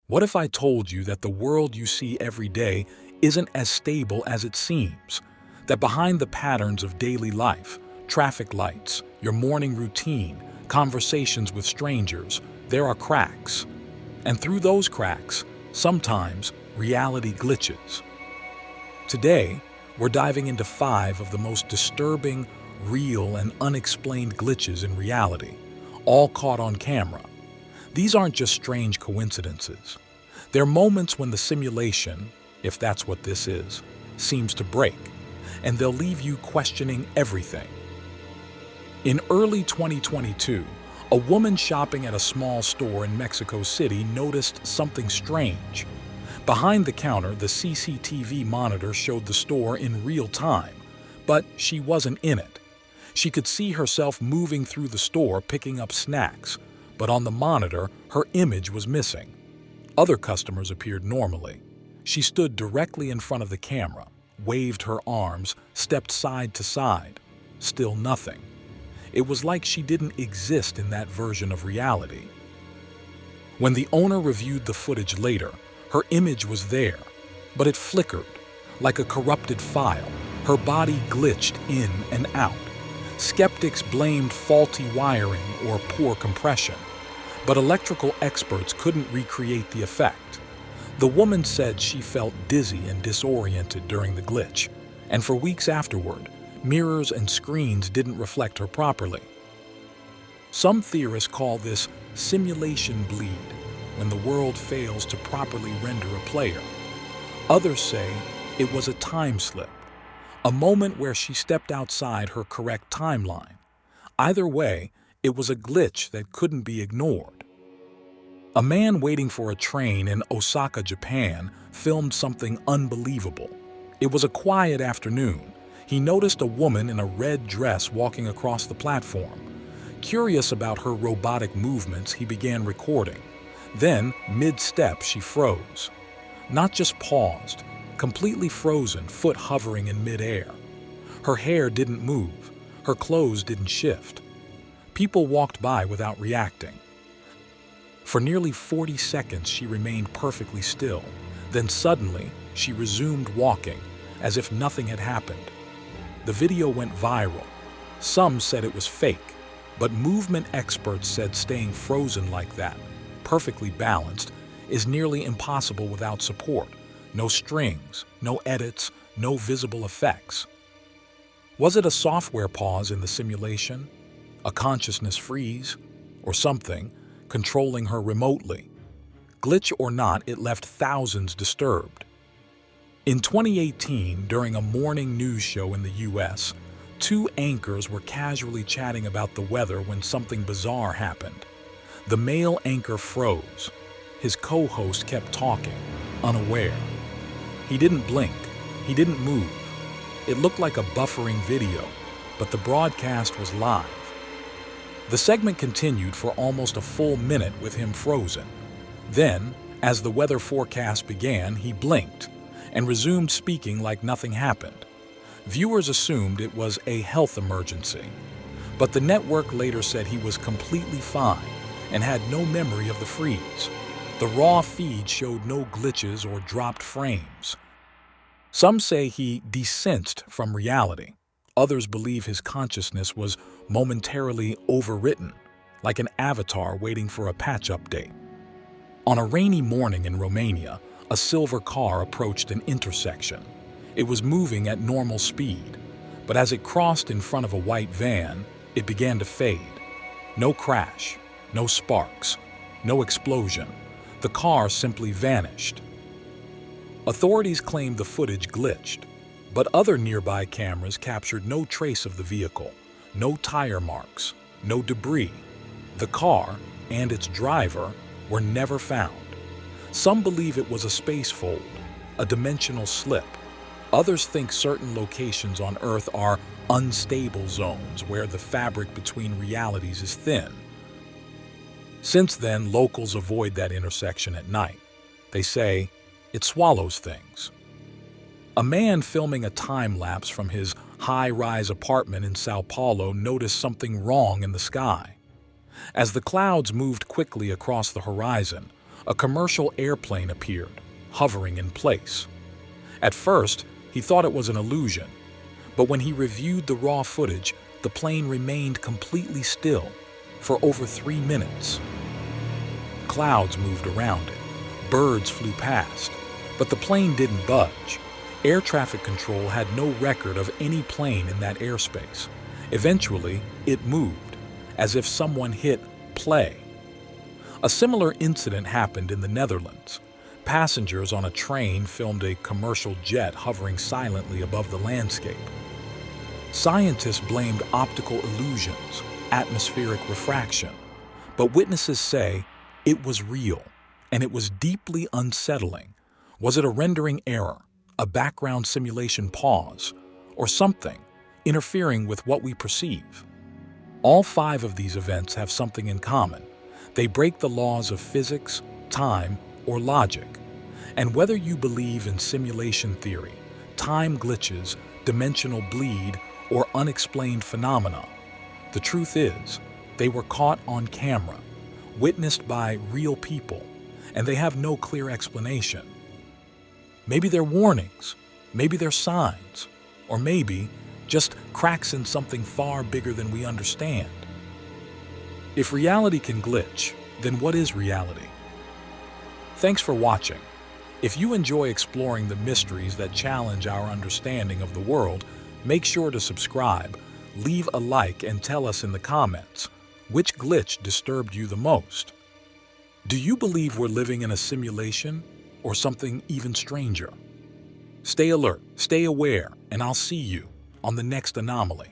What if I told you that the world you see every day isn't as stable as it seems? That behind the patterns of daily life, traffic lights, your morning routine, conversations with strangers, there are cracks. And through those cracks, sometimes reality glitches. Today, we're diving into 5 of the most disturbing, real, and unexplained glitches in reality, all caught on camera. These aren't just strange coincidences. They're moments when the simulation, if that's what this is, seems to break, and they'll leave you questioning everything. In early 2022, a woman shopping at a small store in Mexico City noticed something strange. Behind the counter, the CCTV monitor showed the store in real time, but she wasn't in it. She could see herself moving through the store picking up snacks, but on the monitor, her image was missing. Other customers appeared normally. She stood directly in front of the camera, waved her arms, stepped side to side. Still nothing. It was like she didn't exist in that version of reality. When the owner reviewed the footage later, her image was there, but it flickered. Like a corrupted file, her body glitched in and out. Skeptics blamed faulty wiring or poor compression, but electrical experts couldn't recreate the effect. The woman said she felt dizzy and disoriented during the glitch, and for weeks afterward, mirrors and screens didn't reflect her properly. Some theorists call this simulation bleed, when the world fails to properly render a player. Others say it was a time slip, a moment where she stepped outside her correct timeline. Either way, it was a glitch that couldn't be ignored. A man waiting for a train in Osaka, Japan, filmed something unbelievable. It was a quiet afternoon. He noticed a woman in a red dress walking across the platform. Curious about her robotic movements, he began recording. Then, mid-step, she froze. Not just paused, completely frozen, foot hovering in mid-air. Her hair didn't move. Her clothes didn't shift. People walked by without reacting. For nearly 40 seconds, she remained perfectly still. Then suddenly, she resumed walking, as if nothing had happened. The video went viral. Some said it was fake, but movement experts said staying frozen like that, perfectly balanced, is nearly impossible without support. No strings, no edits, no visible effects. Was it a software pause in the simulation? A consciousness freeze? Or something controlling her remotely? Glitch or not, it left thousands disturbed. In 2018, during a morning news show in the US, 2 anchors were casually chatting about the weather when something bizarre happened. The male anchor froze. His co-host kept talking, unaware. He didn't blink. He didn't move. It looked like a buffering video, but the broadcast was live. The segment continued for almost a full minute with him frozen. Then, as the weather forecast began, he blinked and resumed speaking like nothing happened. Viewers assumed it was a health emergency, but the network later said he was completely fine and had no memory of the freeze. The raw feed showed no glitches or dropped frames. Some say he desensed from reality. Others believe his consciousness was momentarily overwritten, like an avatar waiting for a patch update. On a rainy morning in Romania, a silver car approached an intersection. It was moving at normal speed, but as it crossed in front of a white van, it began to fade. No crash, no sparks, no explosion. The car simply vanished. Authorities claimed the footage glitched, but other nearby cameras captured no trace of the vehicle, no tire marks, no debris. The car and its driver were never found. Some believe it was a space fold, a dimensional slip. Others think certain locations on Earth are unstable zones where the fabric between realities is thin. Since then, locals avoid that intersection at night. They say it swallows things. A man filming a time-lapse from his high-rise apartment in Sao Paulo noticed something wrong in the sky. As the clouds moved quickly across the horizon, A commercial airplane appeared, hovering in place. At first, he thought it was an illusion, but when he reviewed the raw footage, the plane remained completely still for over 3 minutes. Clouds moved around it, birds flew past, but the plane didn't budge. Air traffic control had no record of any plane in that airspace. Eventually, it moved, as if someone hit play. A similar incident happened in the Netherlands. Passengers on a train filmed a commercial jet hovering silently above the landscape. Scientists blamed optical illusions, atmospheric refraction, but witnesses say it was real, and it was deeply unsettling. Was it a rendering error, a background simulation pause, or something interfering with what we perceive? All 5 of these events have something in common. They break the laws of physics, time, or logic. And whether you believe in simulation theory, time glitches, dimensional bleed, or unexplained phenomena, the truth is, they were caught on camera, witnessed by real people, and they have no clear explanation. Maybe they're warnings, maybe they're signs, or maybe just cracks in something far bigger than we understand. If reality can glitch, then what is reality? Thanks for watching. If you enjoy exploring the mysteries that challenge our understanding of the world, make sure to subscribe, leave a like, and tell us in the comments which glitch disturbed you the most. Do you believe we're living in a simulation or something even stranger? Stay alert, stay aware, and I'll see you on the next anomaly.